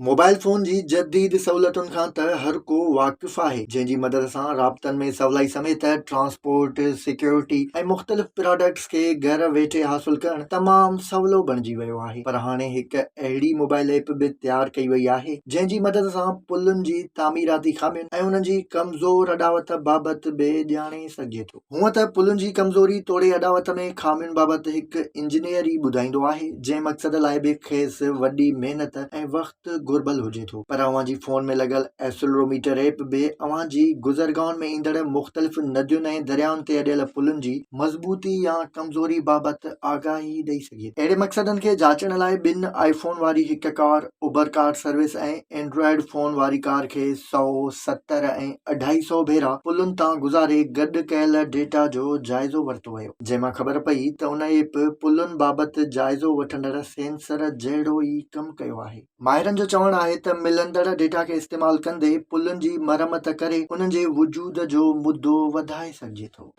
Mobile phone जी जदीद सहूलियतुनि खां त हर को वाक़िफ़ आहे, जंहिं जी मदद सां राब्तनि में सवलाई समेत ट्रांसपोर्ट, सिक्योरिटी ऐं मुख़्तलिफ़ प्रोडक्ट्स खे घर वेठे हासिल करणु तमामु सवलो बणिजी वियो आहे। पर हाणे हिकु अहिड़ी मोबाइल ऐप बि तयारु कई वई आहे जंहिं जी मदद सां पुलनि जी तामीराती ख़ामियुनि ऐं उन्हनि जी कमज़ोर अॾावत बाबति बि ॼाणे सघिजे थो। हूअं त पुलनि जी कमज़ोरी तोड़े अॾावत में ख़ामियुनि बाबति हिकु इंजीनियर ई ॿुधाईंदो आहे, जंहिं मक़सद लाइ बि खेसि वॾी महिनत ऐं वक़्तु घुर्बल हुजे थो। पर अव्हां जी फोन में लॻल एक्सेलरोमीटर ऐप बि अव्हां जी गुज़रगाहनि में ईंदड़ मुख़्तलिफ़ नदियुनि ऐं दरियाउनि ते अॾियल पुलनि जी मज़बूती या कमज़ोरी बाबति आगाही ॾेई सघे। अहिड़े मक़सदनि खे जाचण लाइ ॿिनि आईफोन वारी हिकु कार, उबर कार सर्विस ऐं एंड्रॉइड फोन वारी कार खे 100, 70 ऐं 250 भेरा पुलनि तां गुज़ारे गॾु कयल डेटा जो जाइज़ो वरितो वियो, जंहिंमां ख़बर पई त उन ऐप पुलनि बाबति जाइज़ो वठंदड़ सेंसर जहिड़ो ई कमु कयो आहे। माहिरनि जो चवणु आहे त मिलंदड़ डेटा खे इस्तेमालु कंदे पुलनि जी मरमत करे उन्हनि जे वजूद जो मुदो वधाए सघिजे थो।